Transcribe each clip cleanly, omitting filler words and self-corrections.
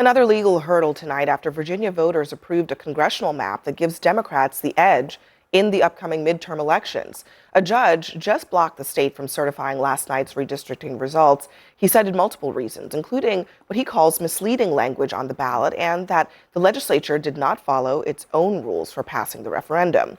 Another legal hurdle tonight after Virginia voters approved a congressional map that gives Democrats the edge in the upcoming midterm elections. A judge just blocked the state from certifying last night's redistricting results. He cited multiple reasons, including what he calls misleading language on the ballot and that the legislature did not follow its own rules for passing the referendum.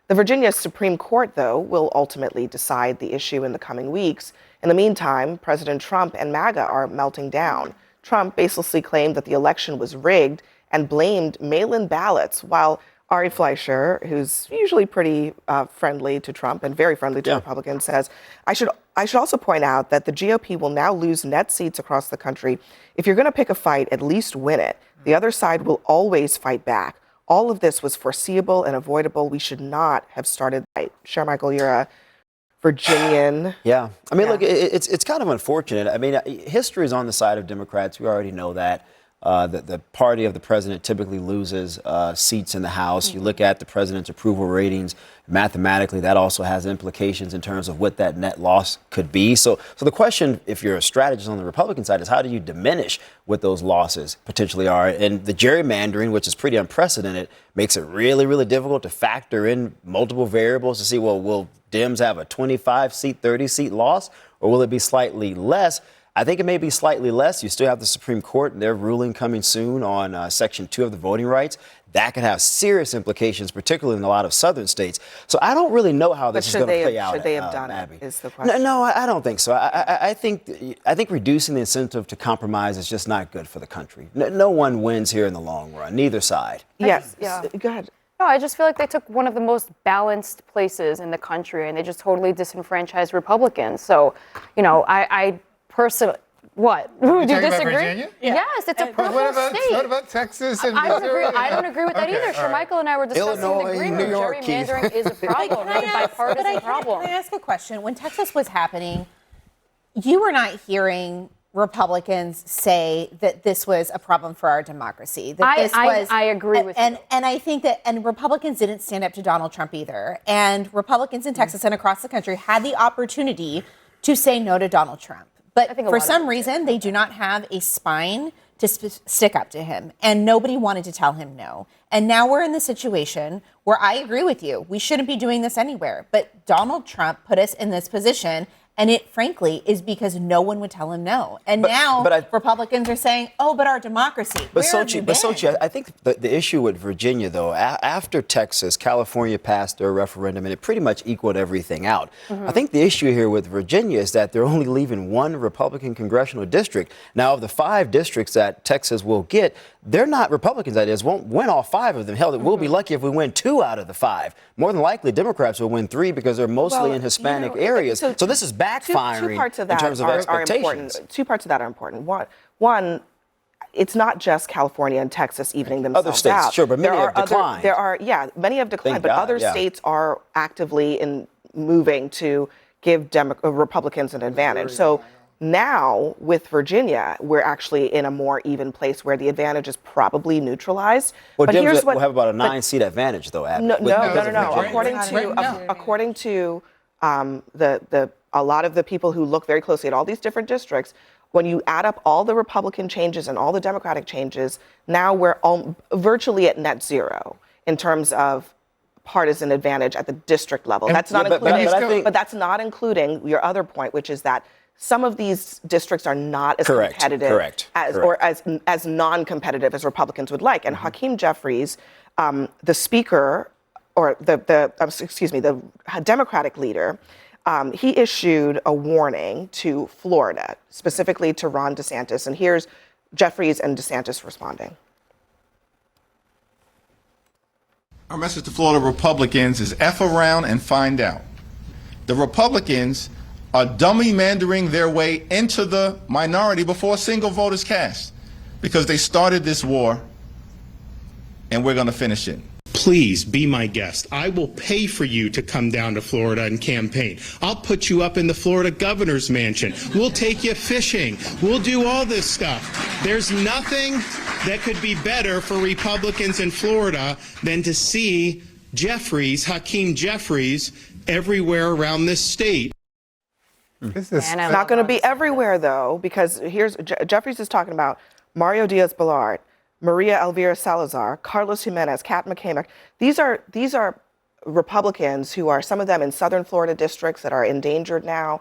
The Virginia Supreme Court, though, will ultimately decide the issue in the coming weeks. In the meantime, President Trump and MAGA are melting down. Trump basically claimed that the election was rigged and blamed mail-in ballots, while Ari Fleischer, who's usually pretty friendly to Trump and very friendly to Republicans, says, I should also point out that the GOP will now lose net seats across the country. If you're going to pick a fight, at least win it. The other side will always fight back. All of this was foreseeable and avoidable. We should not have started. Michael, you're a Virginian. Yeah. I mean, look, it's kind of unfortunate. I mean, history is on the side of Democrats. We already know that. The party of the president typically loses seats in the House. You look at the president's approval ratings. Mathematically, that also has implications in terms of what that net loss could be. So the question, if you're a strategist on the Republican side, is how do you diminish what those losses potentially are? And the gerrymandering, which is pretty unprecedented, makes it really, really difficult to factor in multiple variables to see, well, will Dems have a 25-seat, 30-seat loss, or will it be slightly less? I think it may be slightly less. You still have the Supreme Court and their ruling coming soon on Section 2 of the voting rights. That could have serious implications, particularly in a lot of southern states. So I don't really know how this is going to play out. Should they have done it, is the question. No, I don't think so. I think reducing the incentive to compromise is just not good for the country. No one wins here in the long run, neither side. Yes, go ahead. No, I just feel like they took one of the most balanced places in the country and they just totally disenfranchised Republicans. So, you know, I personally, what? Do you disagree? Virginia? Yes, it's a purple state. What about Texas and I don't agree with that either. Michael and I were discussing Illinois, the agreement. New York, Gerrymandering is a problem. It's a bipartisan problem. Can I ask a question? When Texas was happening, you were not hearing Republicans say that this was a problem for our democracy. I agree with you. And I think that, and Republicans didn't stand up to Donald Trump either. And Republicans in Texas and across the country had the opportunity to say no to Donald Trump. But for some reason, they do not have a spine to stick up to him. And nobody wanted to tell him no. And now we're in the situation where I agree with you. We shouldn't be doing this anywhere. But Donald Trump put us in this position. And it, frankly, is because no one would tell him no. And now Republicans are saying, oh, but our democracy. But Sochi, I think the issue with Virginia, though, after Texas, California passed their referendum, and it pretty much equaled everything out. I think the issue here with Virginia is that they're only leaving one Republican congressional district. Now, of the 5 districts that Texas will get, they're not Republicans, that is, won't win all 5 of them. Hell, we'll be lucky if we win 2 out of the 5. More than likely, Democrats will win 3 because they're mostly in Hispanic areas. So this is backfiring two parts of that in terms of expectations. Are important. 2 parts of that are important. One, it's not just California and Texas evening themselves out. Other states, sure, but many have declined. Many have declined, but other states are actively moving to give Republicans an advantage. So now, with Virginia, we're actually in a more even place where the advantage is probably neutralized. Well, Dems will have about a 9-seat advantage, though, Abby. No. According to a lot of the people who look very closely at all these different districts, when you add up all the Republican changes and all the Democratic changes, now we're virtually at net zero in terms of partisan advantage at the district level. That's not including, but that's not including your other point, which is that some of these districts are not as competitive as non-competitive as Republicans would like. And Hakeem Jeffries, the speaker, or the Democratic leader, he issued a warning to Florida, specifically to Ron DeSantis. And here's Jeffries and DeSantis responding. Our message to Florida Republicans is F around and find out. The Republicans are dummy-mandering their way into the minority before a single vote is cast because they started this war and we're going to finish it. Please be my guest. I will pay for you to come down to Florida and campaign. I'll put you up in the Florida governor's mansion. We'll take you fishing. We'll do all this stuff. There's nothing that could be better for Republicans in Florida than to see Jeffries, Hakeem Jeffries, everywhere around this state. It's not going to be everywhere, though, because Jeffries is talking about Mario Diaz-Balart, Maria Elvira Salazar, Carlos Jimenez, Kat McCamick. These are Republicans who are, some of them in southern Florida districts that are endangered now.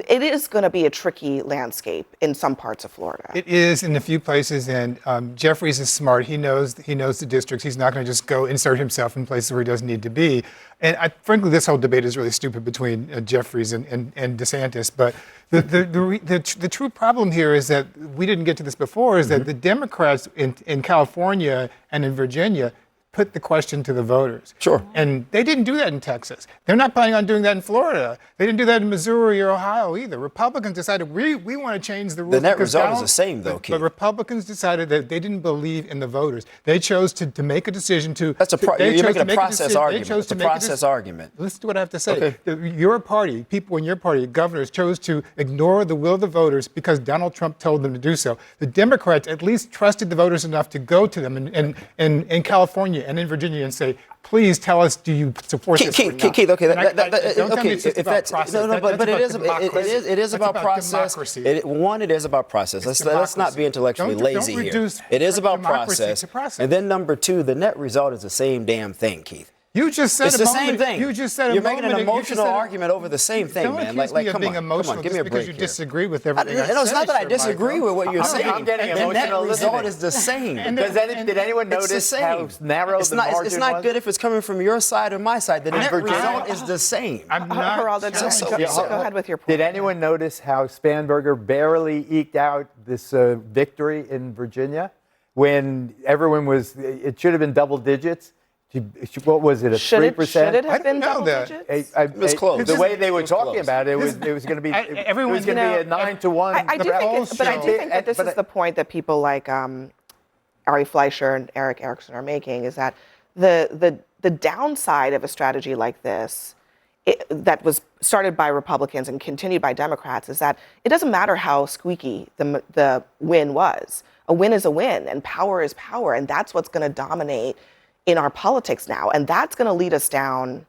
It is going to be a tricky landscape in some parts of Florida. It is in a few places, and Jeffries is smart. He knows the districts. He's not going to just go insert himself in places where he doesn't need to be. And frankly, this whole debate is really stupid between Jeffries and DeSantis. But the true problem here is that we didn't get to this before. Is that the Democrats in California and in Virginia put the question to the voters. Sure. And they didn't do that in Texas. They're not planning on doing that in Florida. They didn't do that in Missouri or Ohio either. Republicans decided we want to change the rules. The net result is the same, though, Keith. But Republicans decided that they didn't believe in the voters. They chose to make a decision to. You're making a process argument. It's a process argument. Listen to what I have to say. Okay. Your party, people in your party, governors, chose to ignore the will of the voters because Donald Trump told them to do so. The Democrats at least trusted the voters enough to go to them in California and in Virginia and say, please tell us, do you support this or not? Keith, okay, but it is about process. It is about process. Let's not be intellectually lazy here. It is about process. And then number two, the net result is the same damn thing, Keith. You just said it's the same thing. You just said you're making an emotional argument over the same thing, man. Don't accuse me of being emotional give me a break because you disagree with everything I said. No, it's not that I disagree with what you're saying. I'm getting emotional. The net result is the same. Did anyone notice how narrow the margin was? It's not good if it's coming from your side or my side. The net result is the same. Go ahead with your point. Did anyone notice how Spanberger barely eked out this victory in Virginia when everyone was, it should have been double digits? What was it, 3%? Should it have been double digits? It was close. The way they were talking about it, was going to be a 9-1. I do think that this is the point that people like Ari Fleischer and Eric Erickson are making, is that the downside of a strategy like this that was started by Republicans and continued by Democrats is that it doesn't matter how squeaky the win was. A win is a win, and power is power, and that's what's going to dominate in our politics now, and that's going to lead us down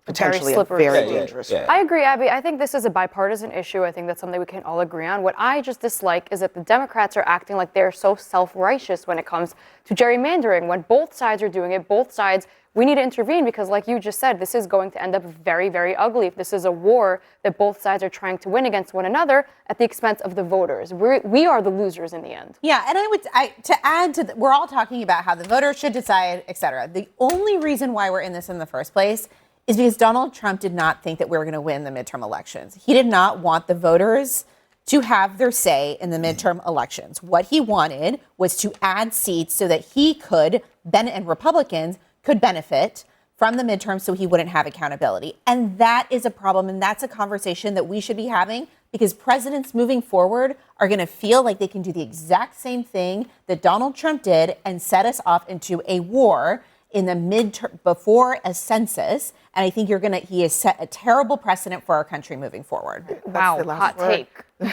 potentially a very dangerous road. I agree, Abby. I think this is a bipartisan issue. I think that's something we can all agree on. What I just dislike is that the Democrats are acting like they're so self-righteous when it comes to gerrymandering. When both sides are doing it, both sides, we need to intervene because, like you just said, this is going to end up very, very ugly if this is a war that both sides are trying to win against one another at the expense of the voters. We are the losers in the end. Yeah, and to add to we're all talking about how the voters should decide, et cetera. The only reason why we're in this in the first place is because Donald Trump did not think that we were going to win the midterm elections. He did not want the voters to have their say in the midterm elections. What he wanted was to add seats so that he could, and Republicans could benefit from the midterm so he wouldn't have accountability. And that is a problem, and that's a conversation that we should be having because presidents moving forward are going to feel like they can do the exact same thing that Donald Trump did and set us off into a war in the midterm before a census. And I think he has set a terrible precedent for our country moving forward. Wow, hot take.